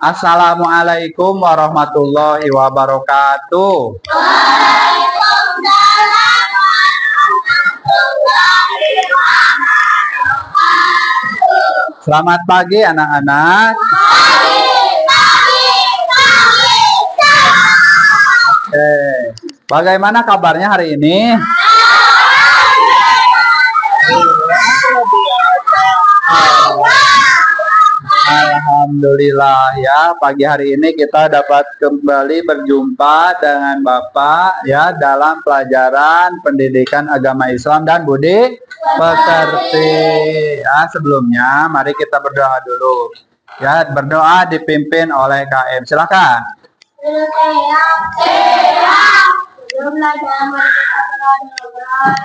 Assalamualaikum warahmatullahi wabarakatuh. Waalaikumsalam warahmatullahi wabarakatuh. Selamat pagi anak-anak. Oke, bagaimana kabarnya hari ini? Alhamdulillah ya, pagi hari ini kita dapat kembali berjumpa dengan Bapak ya dalam pelajaran pendidikan agama Islam dan budi pekerti. Ya, sebelumnya mari kita berdoa dulu. Ya, berdoa dipimpin oleh KM. Silakan. Sebelum belajar mari kita berdoa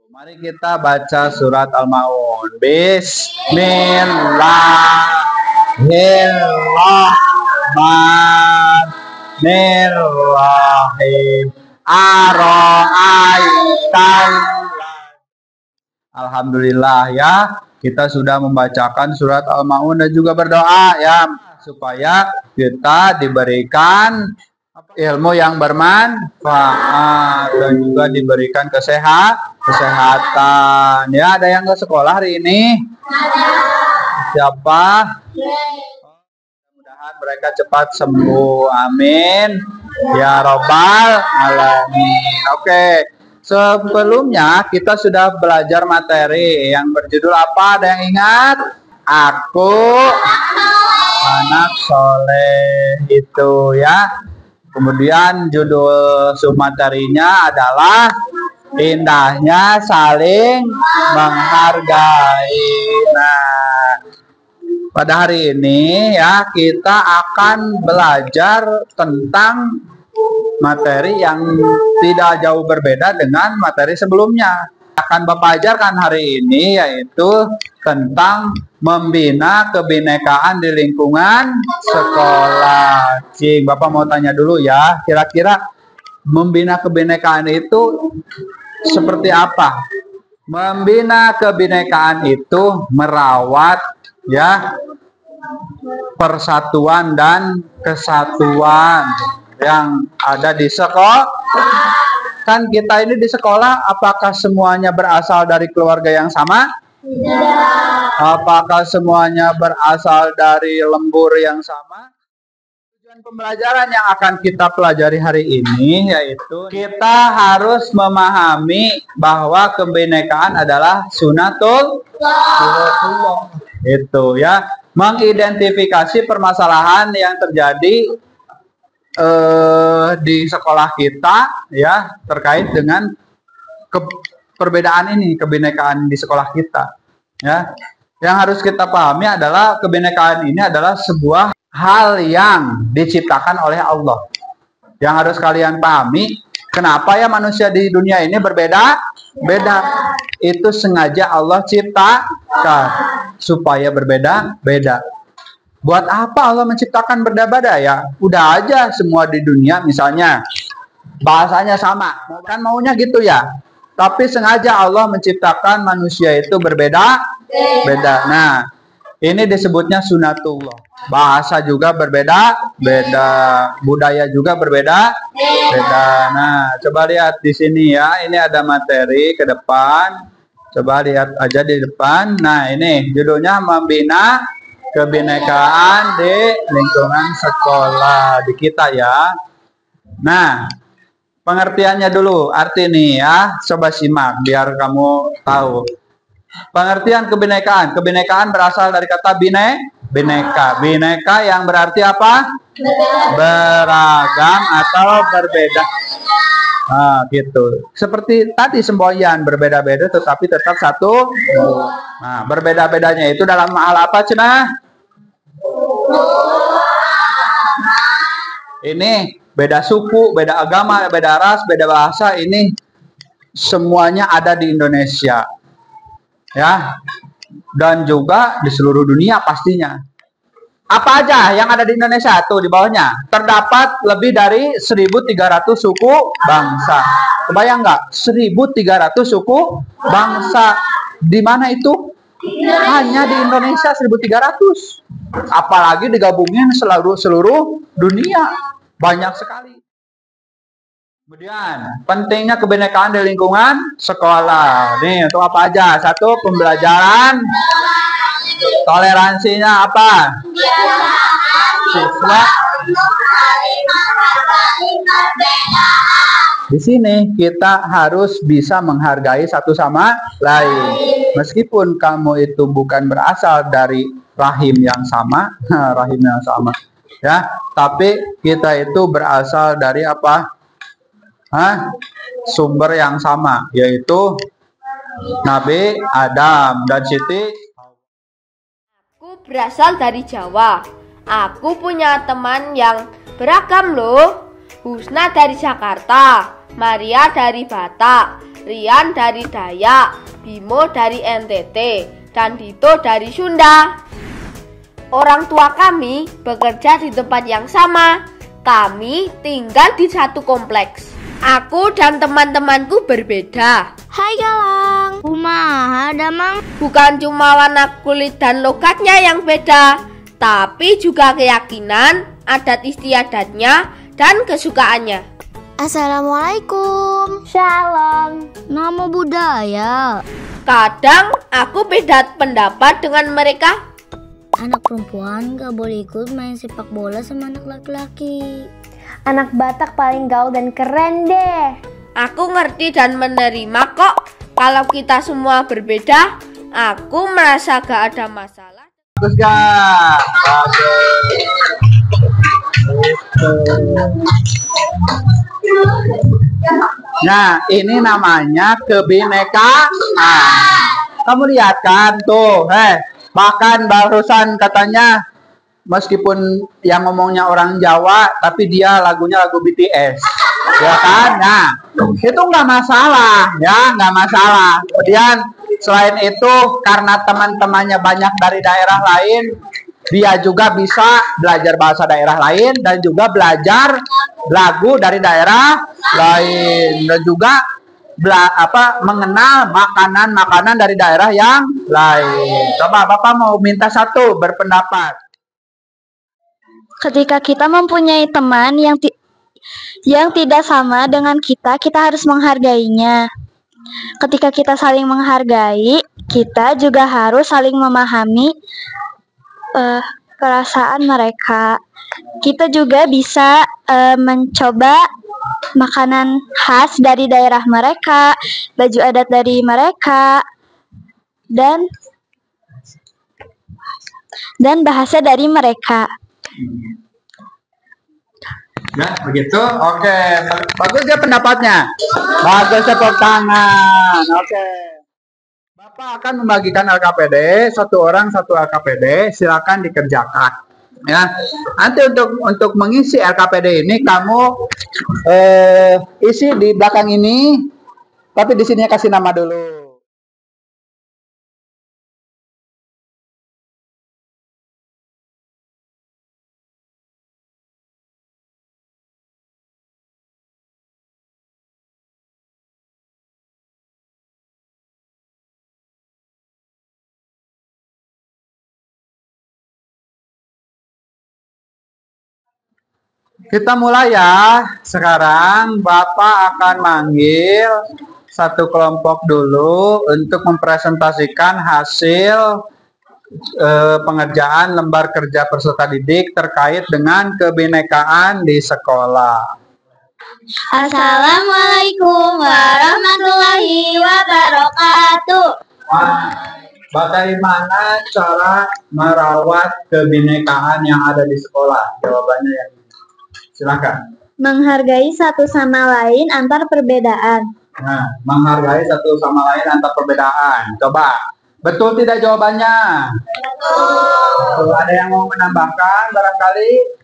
Mari kita baca surat Al-Maun. Bismillahirrahmanirrahim. Alhamdulillah ya, kita sudah membacakan surat Al-Maun dan juga berdoa ya supaya kita diberikan ilmu yang bermanfaat dan juga diberikan kesehatan. Ya, ada yang ke sekolah hari ini? Siapa? Mudah-mudahan mereka cepat sembuh. Amin. Ya Robbal Alamin. Oke. Sebelumnya kita sudah belajar materi yang berjudul apa? Ada yang ingat? Aku anak soleh itu ya. Kemudian judul submaterinya adalah indahnya saling menghargai. Nah, pada hari ini ya kita akan belajar tentang materi yang tidak jauh berbeda dengan materi sebelumnya. Akan Bapak ajarkan hari ini yaitu tentang membina kebinekaan di lingkungan sekolah. Cing, Bapak mau tanya dulu ya, kira-kira membina kebinekaan itu seperti apa? Membina kebinekaan itu merawat ya persatuan dan kesatuan yang ada di sekolah. Kan kita ini di sekolah, apakah semuanya berasal dari keluarga yang sama? Tidak. Apakah semuanya berasal dari lembur yang sama? Tujuan pembelajaran yang akan kita pelajari hari ini yaitu kita harus memahami bahwa kebinekaan adalah sunatullah. Itu ya, mengidentifikasi permasalahan yang terjadi di sekolah kita ya terkait dengan perbedaan ini, kebinekaan di sekolah kita ya. Yang harus kita pahami adalah kebinekaan ini adalah sebuah hal yang diciptakan oleh Allah. Yang harus kalian pahami, kenapa ya manusia di dunia ini berbeda? Itu sengaja Allah ciptakan supaya berbeda-beda. Buat apa Allah menciptakan berbeda-beda ya? Udah aja semua di dunia misalnya bahasanya sama, kan maunya gitu ya. Tapi sengaja Allah menciptakan manusia itu berbeda-beda. Nah, ini disebutnya sunatullah. Bahasa juga berbeda-beda, budaya juga berbeda-beda. Nah, coba lihat di sini ya. Ini ada materi ke depan. Coba lihat aja di depan. Nah, ini judulnya membina kebinekaan di lingkungan sekolah di kita ya. Nah, pengertiannya dulu, arti nih ya, coba simak biar kamu tahu. Pengertian kebinekaan. Kebinekaan berasal dari kata bineka. Bineka yang berarti apa? Beragam atau berbeda. Nah, gitu. Seperti tadi semboyan berbeda-beda tetapi tetap satu. Nah, berbeda-bedanya itu dalam hal apa, Cenah? Ini beda suku, beda agama, beda ras, beda bahasa, ini semuanya ada di Indonesia. Ya. dan juga di seluruh dunia pastinya. Apa aja yang ada di Indonesia tuh di bawahnya? Terdapat lebih dari 1.300 suku bangsa. Kebayang nggak? 1.300 suku bangsa. Di mana itu? Hanya di Indonesia 1.300. Apalagi digabungin seluruh dunia. Banyak sekali. Kemudian, pentingnya kebinekaan di lingkungan sekolah. Nih, untuk apa aja? Satu, pembelajaran. Toleransinya apa? Siswa. Di sini kita harus bisa menghargai satu sama lain. Meskipun kamu itu bukan berasal dari rahim yang sama, ya, tapi kita itu berasal dari apa? Sumber yang sama, yaitu Nabi Adam dan Siti. Aku berasal dari Jawa. Aku punya teman yang beragam loh. Husna dari Jakarta, Maria dari Batak, Rian dari Dayak, Bimo dari NTT, dan Dito dari Sunda. Orang tua kami bekerja di tempat yang sama. Kami tinggal di satu kompleks. Aku dan teman-temanku berbeda. Hai Galang, kumaha damang? Bukan cuma warna kulit dan logatnya yang beda, tapi juga keyakinan, adat istiadatnya, dan kesukaannya. Assalamualaikum. Shalom. Nama budaya. Kadang aku beda pendapat dengan mereka. Anak perempuan gak boleh ikut main sepak bola sama anak laki-laki. Anak Batak paling gaul dan keren deh. Aku ngerti dan menerima kok. Kalau kita semua berbeda, aku merasa gak ada masalah. Bagus gak? Nah, ini namanya kebinekaan. Kamu lihat kan tuh, bahkan barusan katanya meskipun yang ngomongnya orang Jawa, tapi dia lagunya lagu BTS, ya kan? Nah, itu nggak masalah, ya, nggak masalah. Kemudian selain itu, karena teman-temannya banyak dari daerah lain, dia juga bisa belajar bahasa daerah lain dan juga belajar lagu dari daerah lain dan juga mengenal makanan-makanan dari daerah yang lain. Coba Bapak mau minta satu berpendapat. Ketika kita mempunyai teman yang tidak sama dengan kita harus menghargainya. Ketika kita saling menghargai, kita juga harus saling memahami perasaan mereka. Kita juga bisa mencoba makanan khas dari daerah mereka, baju adat dari mereka, dan bahasa dari mereka. Ya, begitu. Oke, bagus ya pendapatnya. Bagus, tepuk tangan. Oke. Bapak akan membagikan LKPD, satu orang satu LKPD, silakan dikerjakan. Ya, nanti untuk mengisi LKPD ini kamu isi di belakang ini, tapi di sini kasih nama dulu. Kita mulai ya. Sekarang Bapak akan manggil satu kelompok dulu untuk mempresentasikan hasil pengerjaan lembar kerja peserta didik terkait dengan kebinekaan di sekolah. Assalamualaikum warahmatullahi wabarakatuh. Bagaimana cara merawat kebinekaan yang ada di sekolah? Jawabannya yang ini. Silakan. Menghargai satu sama lain antar perbedaan. Nah, menghargai satu sama lain antar perbedaan. Coba, betul tidak jawabannya? Betul. Ada yang mau menambahkan barangkali?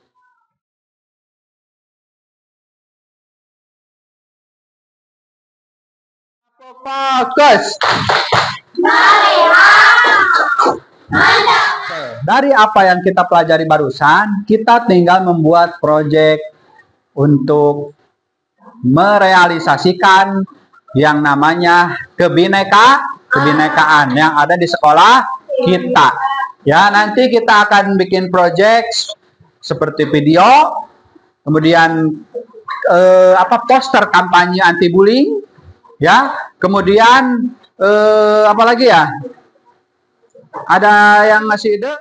Fokus. Oke, dari apa yang kita pelajari barusan, kita tinggal membuat proyek untuk merealisasikan yang namanya kebinekaan yang ada di sekolah kita. Ya, nanti kita akan bikin proyek seperti video, kemudian poster kampanye anti bullying, ya, kemudian apa lagi ya? Ada yang ngasih ide?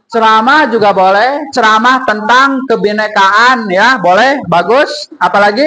Ceramah juga boleh, ceramah tentang kebinekaan, ya, boleh, bagus. Apalagi?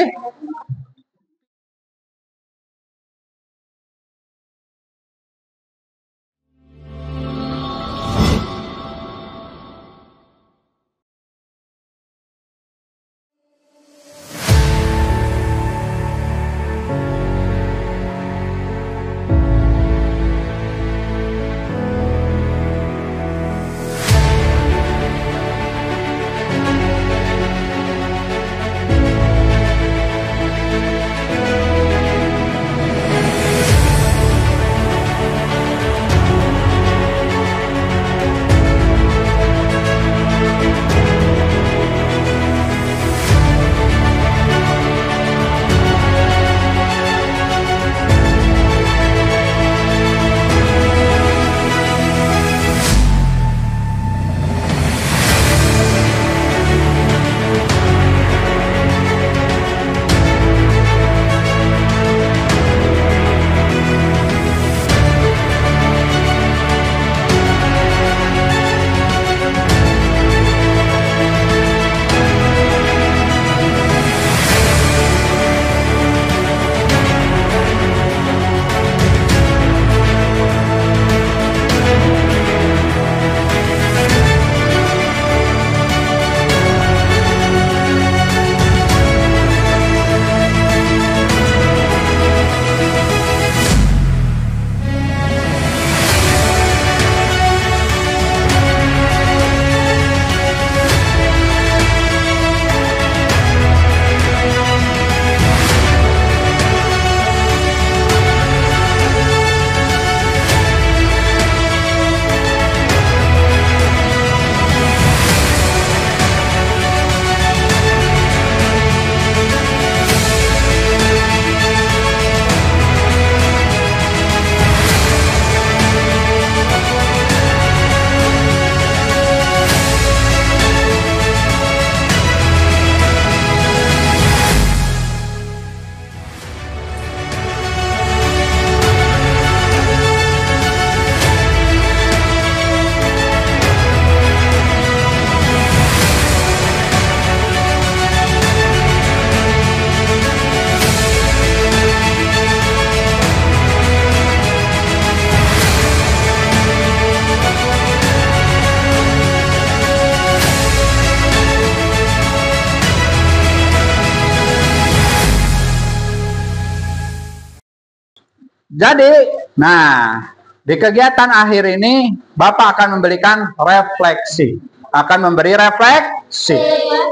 Jadi, nah, di kegiatan akhir ini Bapak akan memberikan refleksi, akan memberi refleksi.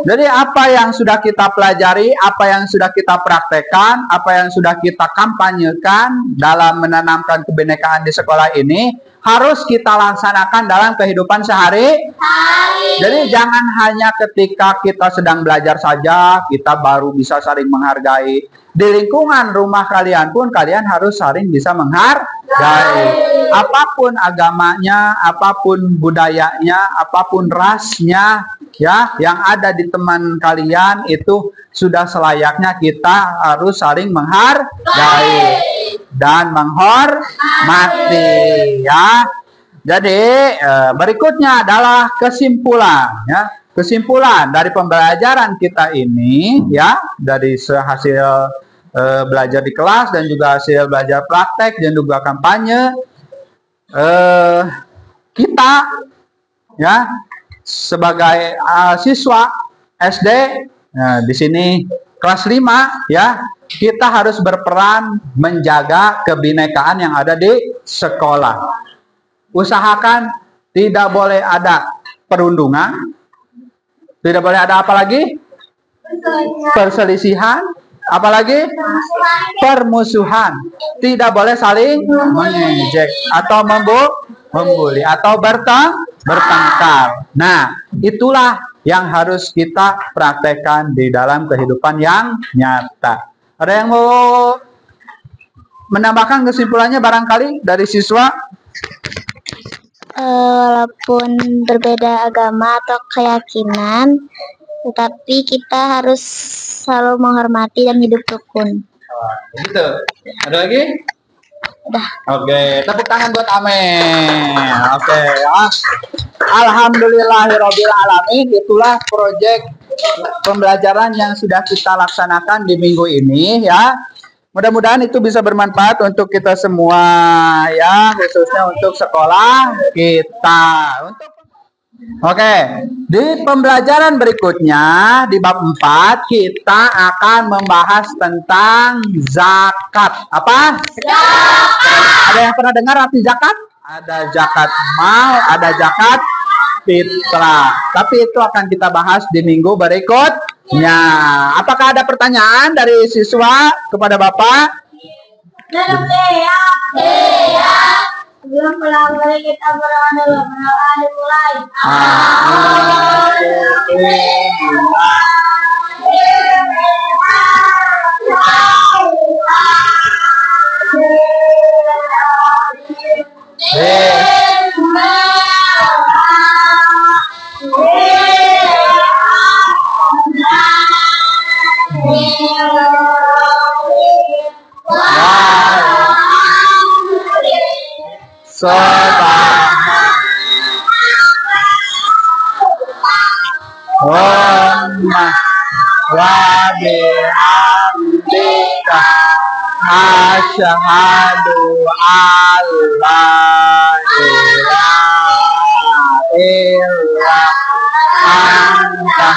Jadi apa yang sudah kita pelajari, apa yang sudah kita praktekkan, apa yang sudah kita kampanyekan dalam menanamkan kebinekaan di sekolah ini harus kita laksanakan dalam kehidupan sehari-hari. Jadi jangan hanya ketika kita sedang belajar saja kita baru bisa saling menghargai. Di lingkungan rumah kalian pun kalian harus saling bisa menghargai. Apapun agamanya, apapun budayanya, apapun rasnya, ya, yang ada di teman kalian itu sudah selayaknya kita harus saling menghargai dan menghormati, ya. Jadi berikutnya adalah kesimpulan, ya. Kesimpulan dari pembelajaran kita ini, ya, dari hasil belajar di kelas dan juga hasil belajar praktek dan juga kampanye, kita, ya, sebagai siswa SD, di sini kelas 5, ya, kita harus berperan menjaga kebinekaan yang ada di sekolah. Usahakan tidak boleh ada perundungan, tidak boleh ada apa lagi? Perselisihan, Apalagi permusuhan. Tidak boleh saling mengejek atau membuli atau bertengkar. Nah, itulah yang harus kita praktekkan di dalam kehidupan yang nyata. Ada yang mau menambahkan kesimpulannya barangkali dari siswa? Walaupun berbeda agama atau keyakinan, tetapi kita harus selalu menghormati dan hidup rukun. Begitu. Ada lagi? Udah. Oke, tepuk tangan buat Amin. Oke, ya. Alhamdulillahirabbil alamin. Itulah proyek pembelajaran yang sudah kita laksanakan di minggu ini ya. Mudah-mudahan itu bisa bermanfaat untuk kita semua ya, khususnya untuk sekolah kita. Oke, di pembelajaran berikutnya di bab 4 kita akan membahas tentang zakat. Apa? Zakat. Ada yang pernah dengar arti zakat? Ada zakat mal, ada zakat fitrah. Tapi itu akan kita bahas di minggu berikutnya. Apakah ada pertanyaan dari siswa kepada Bapak? Sebelum pulang mari kita berdoa dulu. Berdoa dimulai. Asyhadu alla ilaha illa anta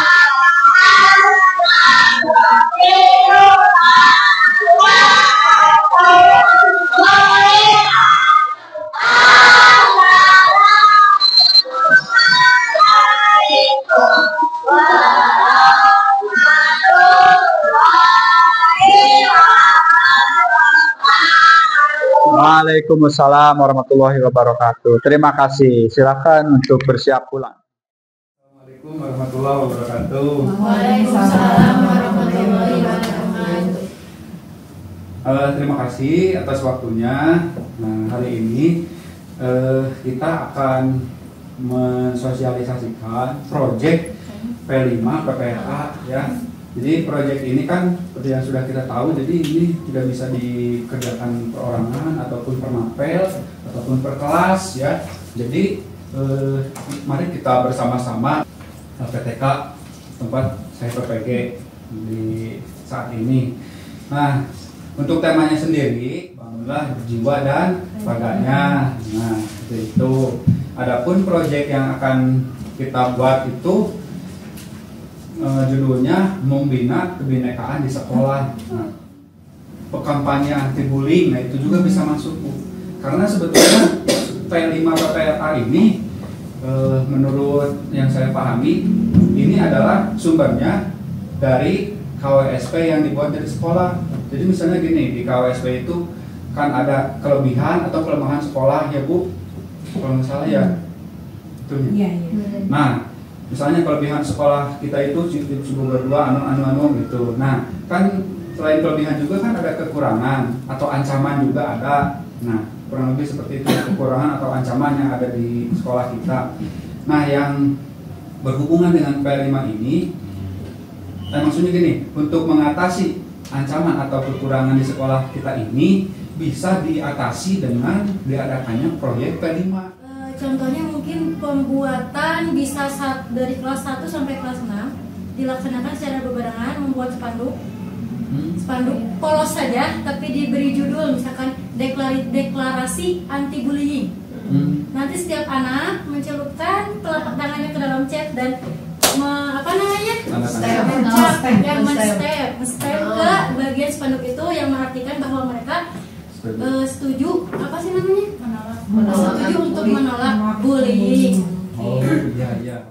Waalaikumsalam warahmatullahi wabarakatuh. Terima kasih. Silakan untuk bersiap pulang. Assalamualaikum warahmatullahi wabarakatuh. Waalaikumsalam warahmatullahi wabarakatuh. Terima kasih atas waktunya. Nah, hari ini kita akan mensosialisasikan proyek P5 PPLA ya. Jadi proyek ini kan seperti yang sudah kita tahu, jadi ini tidak bisa dikerjakan perorangan ataupun per mapel ataupun per kelas ya. Jadi mari kita bersama-sama LPTK tempat saya PPG di saat ini. Nah, untuk temanya sendiri, bangunlah jiwa dan raganya. Nah, seperti itu. Adapun proyek yang akan kita buat itu judulnya membina kebinekaan di sekolah. Nah, kampanye anti bullying, nah itu juga bisa masuk Bu. Karena sebetulnya P5 PPLA ini menurut yang saya pahami ini adalah sumbernya dari KWSP yang dibuat dari sekolah. Jadi misalnya gini, di KWSP itu kan ada kelebihan atau kelemahan sekolah ya Bu, kalau nggak salah ya. Iya. Nah, misalnya kelebihan sekolah kita itu subuh berdua anu gitu. Nah, kan selain kelebihan juga kan ada kekurangan atau ancaman juga ada. Nah, kurang lebih seperti itu, kekurangan atau ancaman yang ada di sekolah kita. Nah, yang berhubungan dengan P5 ini, maksudnya gini, untuk mengatasi ancaman atau kekurangan di sekolah kita ini bisa diatasi dengan diadakannya proyek P5. Contohnya mungkin pembuatan bisa dari kelas 1 sampai kelas 6 dilaksanakan secara berbarengan, membuat spanduk polos saja tapi diberi judul misalkan deklarasi anti bullying. Nanti setiap anak mencelupkan telapak tangannya ke dalam cat dan men-step ke bagian spanduk itu yang mengartikan bahwa mereka setuju setuju untuk menolak bullying. Oh iya.